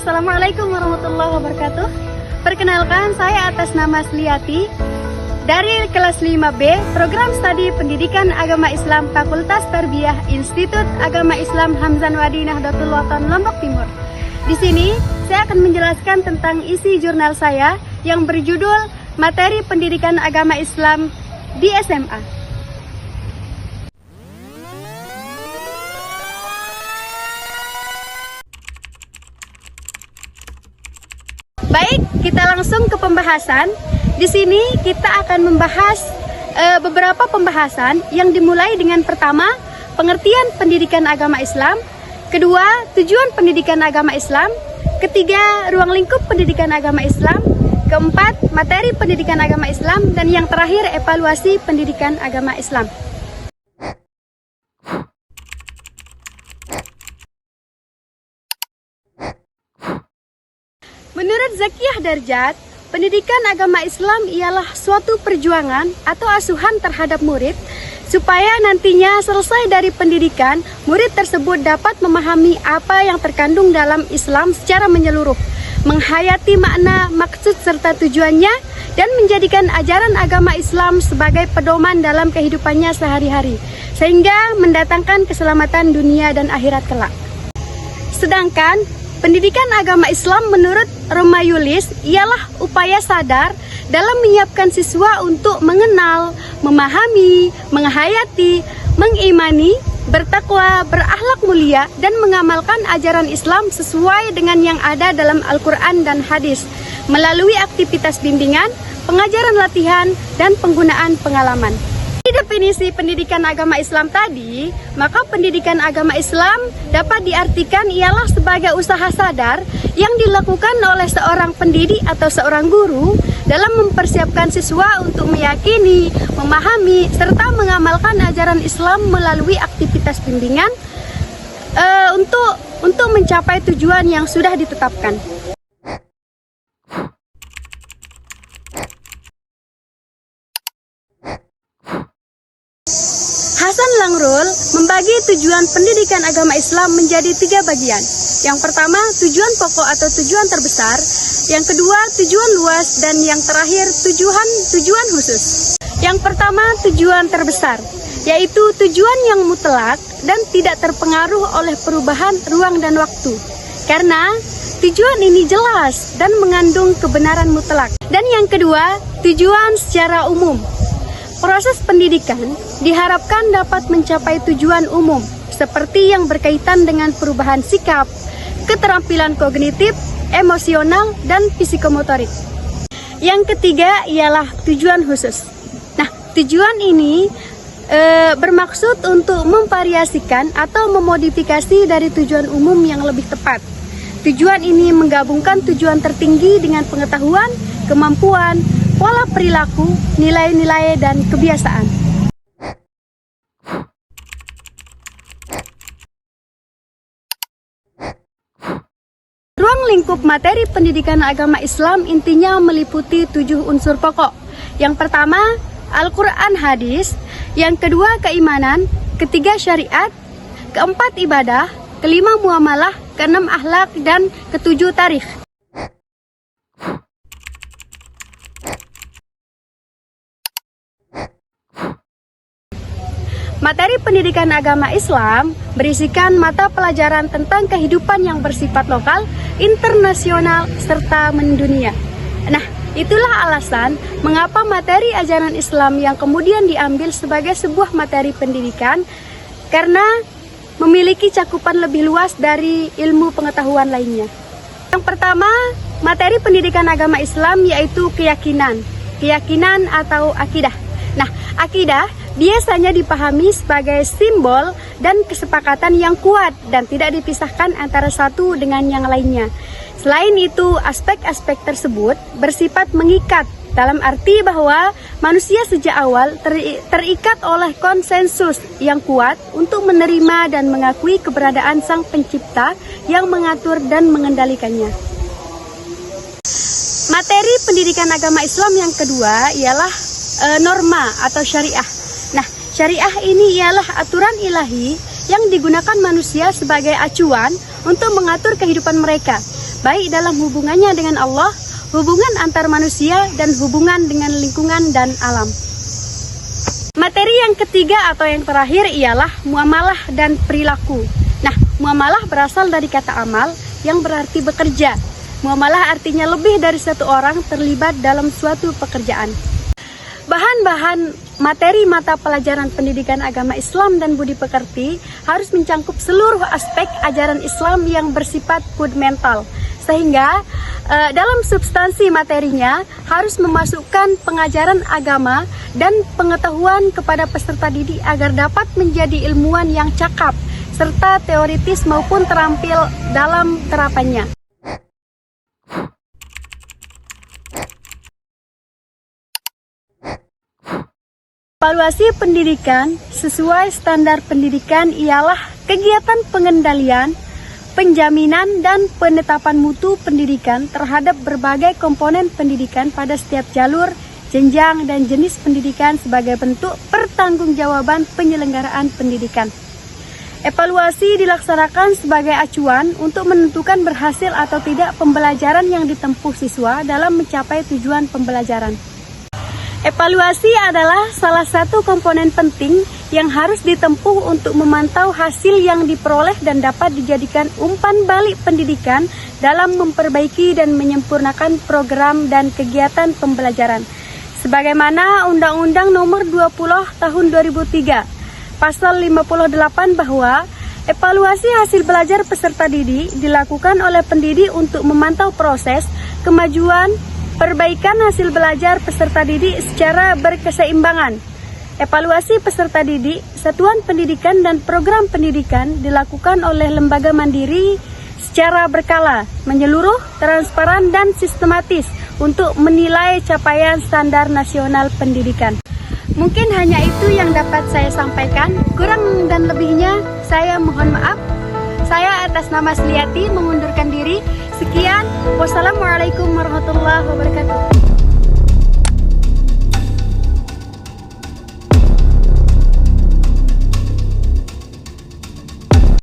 Assalamualaikum warahmatullahi wabarakatuh. Perkenalkan, saya atas nama Sliati dari kelas 5B, Program Studi Pendidikan Agama Islam Fakultas Tarbiyah Institut Agama Islam Hamzan Wadi Nahdlatul Wathon Lombok Timur. Di sini saya akan menjelaskan tentang isi jurnal saya yang berjudul Materi Pendidikan Agama Islam di SMA. Baik, kita langsung ke pembahasan. Di sini kita akan membahas beberapa pembahasan yang dimulai dengan pertama, pengertian pendidikan agama Islam, kedua, tujuan pendidikan agama Islam, ketiga, ruang lingkup pendidikan agama Islam, keempat, materi pendidikan agama Islam, dan yang terakhir, evaluasi pendidikan agama Islam. Menurut Zakiyah Darjat, pendidikan agama Islam ialah suatu perjuangan atau asuhan terhadap murid supaya nantinya selesai dari pendidikan, murid tersebut dapat memahami apa yang terkandung dalam Islam secara menyeluruh, menghayati makna, maksud serta tujuannya, dan menjadikan ajaran agama Islam sebagai pedoman dalam kehidupannya sehari-hari, sehingga mendatangkan keselamatan dunia dan akhirat kelak. Sedangkan pendidikan agama Islam menurut Romayulis ialah upaya sadar dalam menyiapkan siswa untuk mengenal, memahami, menghayati, mengimani, bertakwa, berakhlak mulia, dan mengamalkan ajaran Islam sesuai dengan yang ada dalam Al-Quran dan hadis melalui aktivitas bimbingan, pengajaran latihan, dan penggunaan pengalaman. Di definisi pendidikan agama Islam tadi, maka pendidikan agama Islam dapat diartikan ialah sebagai usaha sadar yang dilakukan oleh seorang pendidik atau seorang guru dalam mempersiapkan siswa untuk meyakini, memahami, serta mengamalkan ajaran Islam melalui aktivitas bimbingan untuk mencapai tujuan yang sudah ditetapkan. Hasan Langrul membagi tujuan pendidikan agama Islam menjadi 3 bagian. Yang pertama, tujuan pokok atau tujuan terbesar. Yang kedua, tujuan luas. Dan yang terakhir, tujuan khusus. Yang pertama, tujuan terbesar, yaitu tujuan yang mutlak dan tidak terpengaruh oleh perubahan ruang dan waktu. Karena tujuan ini jelas dan mengandung kebenaran mutlak. Dan yang kedua, tujuan secara umum. Proses pendidikan diharapkan dapat mencapai tujuan umum, seperti yang berkaitan dengan perubahan sikap, keterampilan kognitif, emosional, dan psikomotorik. Yang ketiga ialah tujuan khusus. Nah, tujuan ini bermaksud untuk memvariasikan atau memodifikasi dari tujuan umum yang lebih tepat. Tujuan ini menggabungkan tujuan tertinggi dengan pengetahuan, kemampuan, pola perilaku, nilai-nilai, dan kebiasaan. Ruang lingkup materi pendidikan agama Islam intinya meliputi 7 unsur pokok. Yang pertama, Al-Quran hadis. Yang kedua, keimanan. Ketiga, syariat. Keempat, ibadah. Kelima, muamalah. Keenam, akhlak. Dan ketujuh, tarikh. Materi pendidikan agama Islam berisikan mata pelajaran tentang kehidupan yang bersifat lokal, internasional, serta mendunia. Nah, itulah alasan mengapa materi ajaran Islam yang kemudian diambil sebagai sebuah materi pendidikan, karena memiliki cakupan lebih luas dari ilmu pengetahuan lainnya. Yang pertama, materi pendidikan agama Islam yaitu keyakinan atau akidah. Nah, akidah biasanya dipahami sebagai simbol dan kesepakatan yang kuat dan tidak dipisahkan antara satu dengan yang lainnya. Selain itu, aspek-aspek tersebut bersifat mengikat dalam arti bahwa manusia sejak awal terikat oleh konsensus yang kuat untuk menerima dan mengakui keberadaan Sang Pencipta yang mengatur dan mengendalikannya. Materi pendidikan agama Islam yang kedua ialah norma atau syariah. Nah, syariah ini ialah aturan ilahi yang digunakan manusia sebagai acuan untuk mengatur kehidupan mereka. baik dalam hubungannya dengan Allah, hubungan antar manusia, dan hubungan dengan lingkungan dan alam. Materi yang ketiga atau yang terakhir ialah muamalah dan perilaku. Nah, muamalah berasal dari kata amal yang berarti bekerja. Muamalah artinya lebih dari satu orang terlibat dalam suatu pekerjaan. Bahan-bahan materi mata pelajaran pendidikan agama Islam dan budi pekerti harus mencangkup seluruh aspek ajaran Islam yang bersifat fundamental. Sehingga dalam substansi materinya harus memasukkan pengajaran agama dan pengetahuan kepada peserta didik agar dapat menjadi ilmuwan yang cakap, serta teoritis maupun terampil dalam terapannya. Evaluasi pendidikan sesuai standar pendidikan ialah kegiatan pengendalian, penjaminan, dan penetapan mutu pendidikan terhadap berbagai komponen pendidikan pada setiap jalur, jenjang, dan jenis pendidikan sebagai bentuk pertanggungjawaban penyelenggaraan pendidikan. Evaluasi dilaksanakan sebagai acuan untuk menentukan berhasil atau tidak pembelajaran yang ditempuh siswa dalam mencapai tujuan pembelajaran. Evaluasi adalah salah satu komponen penting yang harus ditempuh untuk memantau hasil yang diperoleh dan dapat dijadikan umpan balik pendidikan dalam memperbaiki dan menyempurnakan program dan kegiatan pembelajaran. Sebagaimana Undang-Undang Nomor 20 Tahun 2003, Pasal 58 bahwa evaluasi hasil belajar peserta didik dilakukan oleh pendidik untuk memantau proses, kemajuan, perbaikan hasil belajar peserta didik secara berkeseimbangan. Evaluasi peserta didik, satuan pendidikan dan program pendidikan dilakukan oleh lembaga mandiri secara berkala, menyeluruh, transparan, dan sistematis untuk menilai capaian standar nasional pendidikan. Mungkin hanya itu yang dapat saya sampaikan. Kurang dan lebihnya saya mohon maaf. Saya atas nama Sliati mengundurkan diri. Sekian, wassalamualaikum warahmatullahi wabarakatuh.